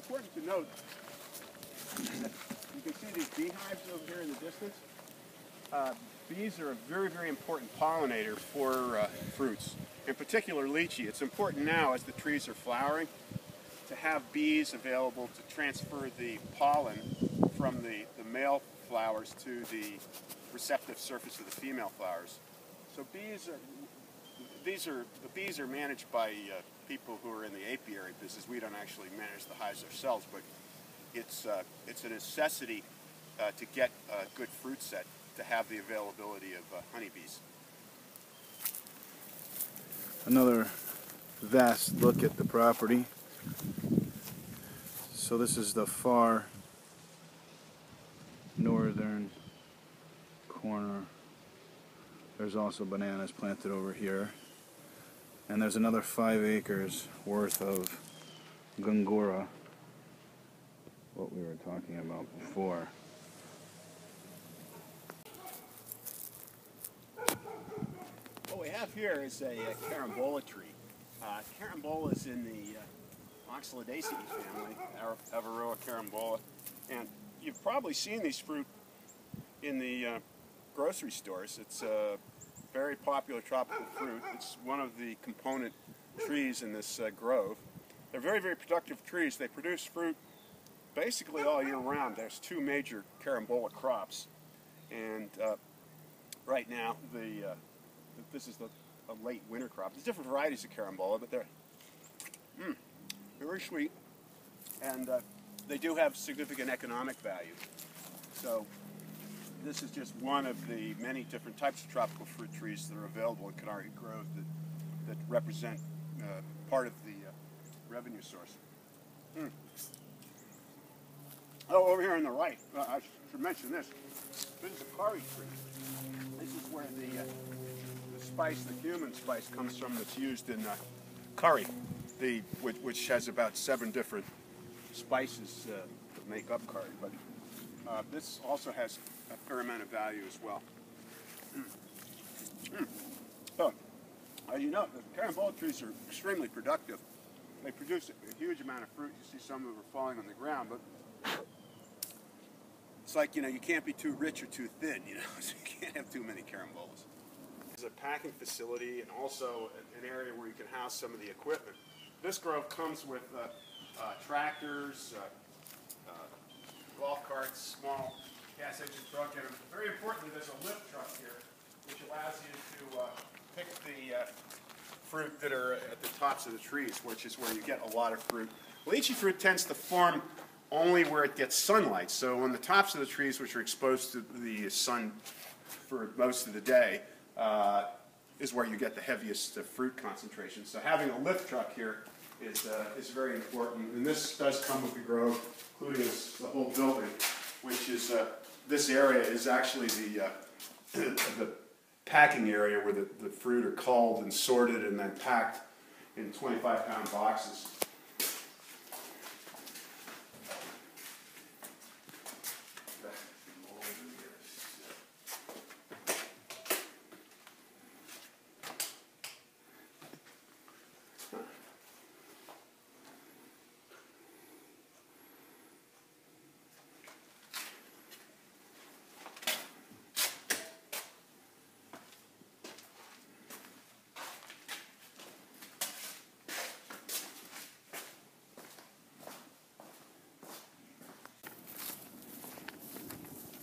important to note that you can see these beehives over here in the distance. Bees are a very, very important pollinator for fruits. In particular, lychee. It's important now as the trees are flowering to have bees available to transfer the pollen from the male flowers to the receptive surface of the female flowers. So the bees are managed by people who are in the apiary business. We don't actually manage the hives ourselves, but it's a necessity to get a good fruit set to have the availability of honeybees. Another vast look at the property. So this is the far northern corner. There's also bananas planted over here. And there's another 5 acres worth of Gongura, what we were talking about before. What we have here is a carambola tree. Carambola is in the Loxahatchee family, Avaroa carambola, and you've probably seen these fruit in the grocery stores. It's a very popular tropical fruit. It's one of the component trees in this grove. They're very, very productive trees. They produce fruit basically all year round. There's 2 major carambola crops, and right now this is a late winter crop. There's different varieties of carambola, but they're very sweet, and they do have significant economic value. So this is just one of the many different types of tropical fruit trees that are available in Kenari Grove that represent part of the revenue source. Oh, over here on the right, I should mention this. This is a curry tree. This is where the spice, the cumin spice, comes from that's used in curry, which has about 7 different spices that make up curry. But this also has a fair amount of value as well. So, as you know, the carambola trees are extremely productive. They produce a huge amount of fruit. You see some of them are falling on the ground, but it's like, you can't be too rich or too thin, so you can't have too many carambolas. It's a packing facility and also an area where you can house some of the equipment. This grove comes with tractors, golf carts, small gas engine truck, and very importantly, there's a lift truck here, which allows you to pick the fruit that are at the tops of the trees, which is where you get a lot of fruit. Lychee fruit tends to form only where it gets sunlight. So on the tops of the trees, which are exposed to the sun for most of the day, is where you get the heaviest fruit concentration. So having a lift truck here is very important. And this does come with the grove, including the whole building, which is this area is actually the packing area where the fruit are culled and sorted and then packed in 25-pound boxes.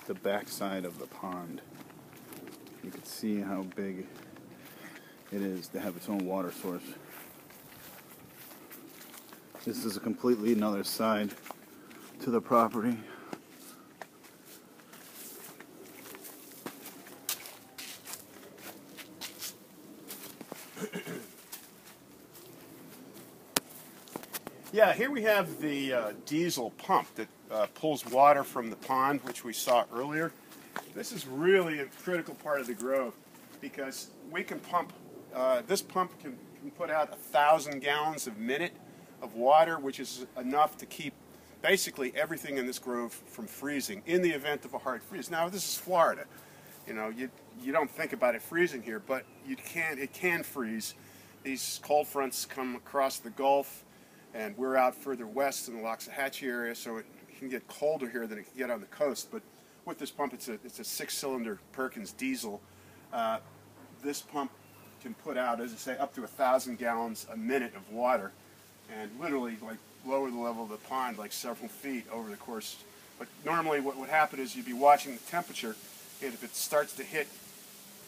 The backside of the pond. You can see how big it is to have its own water source. This is a completely another side to the property. Yeah, here we have the diesel pump that pulls water from the pond, which we saw earlier. This is really a critical part of the grove because we can pump, this pump can put out 1,000 gallons a minute of water, which is enough to keep basically everything in this grove from freezing in the event of a hard freeze. Now, this is Florida. You don't think about it freezing here, but it can freeze. These cold fronts come across the Gulf. And we're out further west in the Loxahatchee area, so it can get colder here than it can get on the coast. But with this pump, it's a 6-cylinder Perkins diesel. This pump can put out, as I say, up to 1,000 gallons a minute of water, and literally like lower the level of the pond like several feet over the course. But normally what would happen is you'd be watching the temperature, and if it starts to hit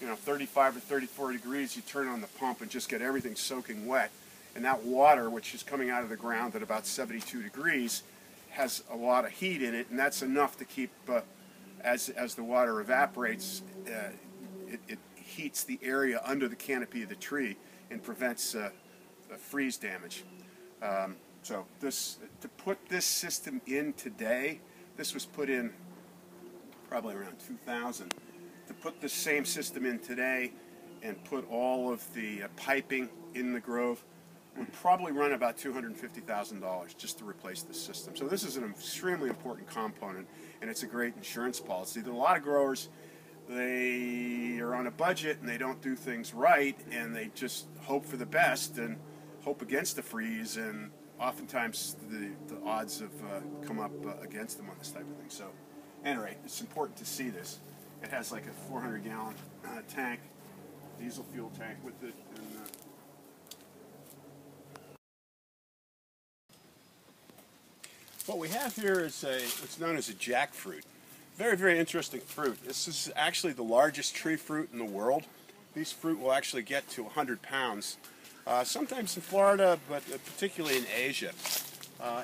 35 or 34 degrees, you turn on the pump and just get everything soaking wet. And that water, which is coming out of the ground at about 72 degrees, has a lot of heat in it, and that's enough to keep, as the water evaporates, it heats the area under the canopy of the tree and prevents freeze damage. So to put this system in today, this was put in probably around 2000. To put the same system in today and put all of the piping in the grove would probably run about $250,000 just to replace the system. So this is an extremely important component, and it's a great insurance policy. There are a lot of growers, they are on a budget and they don't do things right, and they just hope for the best and hope against the freeze, and oftentimes the odds have come up against them on this type of thing. So anyway, it's important to see this. It has like a 400-gallon tank, diesel fuel tank with it. And, what we have here is what's known as a jackfruit. Very, very interesting fruit. This is actually the largest tree fruit in the world. These fruit will actually get to 100 pounds. Sometimes in Florida, but particularly in Asia.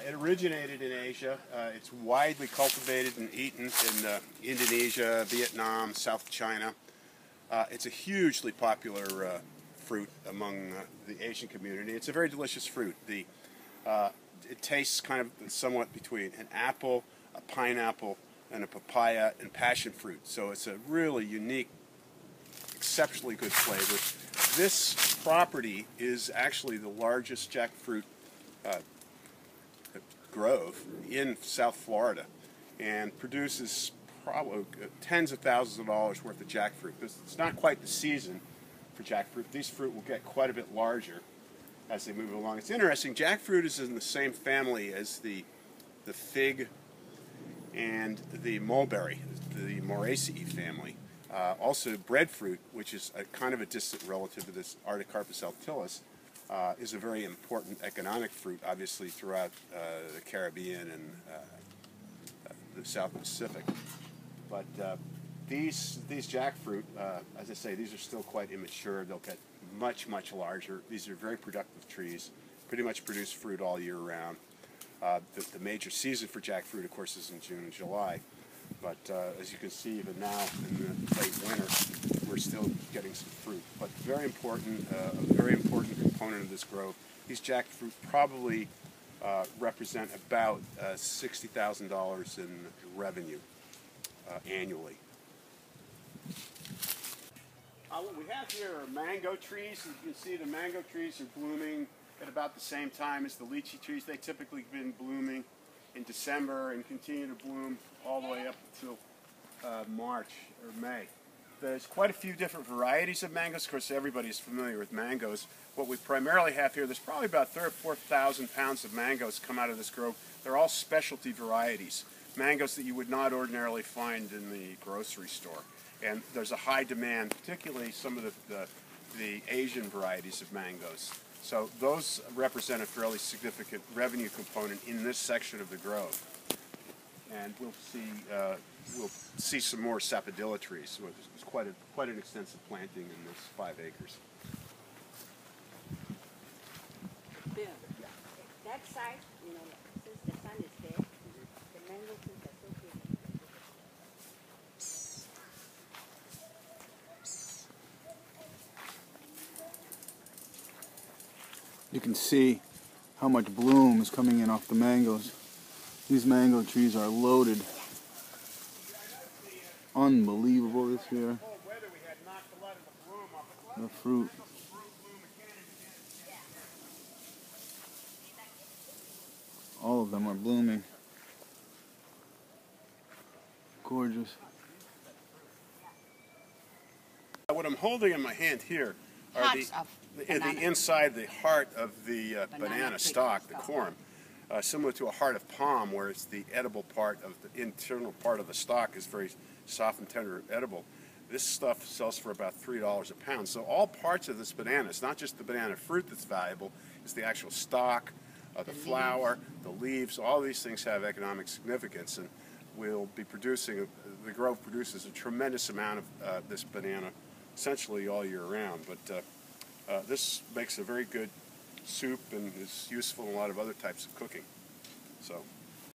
It originated in Asia. It's widely cultivated and eaten in Indonesia, Vietnam, South China. It's a hugely popular fruit among the Asian community. It's a very delicious fruit. It tastes kind of somewhat between an apple, a pineapple, and a papaya and passion fruit. So it's a really unique, exceptionally good flavor. This property is actually the largest jackfruit grove in South Florida, and produces probably tens of thousands of dollars worth of jackfruit. It's not quite the season for jackfruit. These fruit will get quite a bit larger as they move along. It's interesting, jackfruit is in the same family as the fig and the mulberry, the Mauritius family. Also breadfruit, which is kind of a distant relative to this Artocarpus altilis, is a very important economic fruit, obviously, throughout the Caribbean and the South Pacific. But these jackfruit, as I say, these are still quite immature. They'll get much, much larger. These are very productive trees, pretty much produce fruit all year round. The major season for jackfruit, of course, is in June and July. But as you can see, even now in the late winter, we're still getting some fruit. But very important, a very important component of this grove. These jackfruit probably represent about $60,000 in revenue annually. What we have here are mango trees. As you can see, the mango trees are blooming at about the same time as the lychee trees. They typically have been blooming in December and continue to bloom all the way up until March or May. There's quite a few different varieties of mangoes. Of course, everybody's familiar with mangoes. What we primarily have here, there's probably about 3,000 or 4,000 pounds of mangoes come out of this grove. They're all specialty varieties, mangoes that you would not ordinarily find in the grocery store. And there's a high demand, particularly some of the Asian varieties of mangoes. So those represent a fairly significant revenue component in this section of the grove. And we'll see some more sapodilla trees. So there's quite an extensive planting in this 5 acres. Bill, that side, since the sun is there, the mango trees are so big. You can see how much bloom is coming in off the mangoes. These mango trees are loaded. Unbelievable this year. The fruit. All of them are blooming. Gorgeous. What I'm holding in my hand here are Parts of the banana. inside, the heart of the banana prickle stalk, the stalk. corm. Similar to a heart of palm, where it's the edible part of the internal part of the stalk is very soft and tender, edible. This stuff sells for about $3 a pound. So all parts of this banana, it's not just the banana fruit that's valuable, it's the actual stalk, the flower, the leaves, all these things have economic significance, and we'll be producing, the grove produces a tremendous amount of this banana essentially all year round. But this makes a very good soup and is useful in a lot of other types of cooking. So.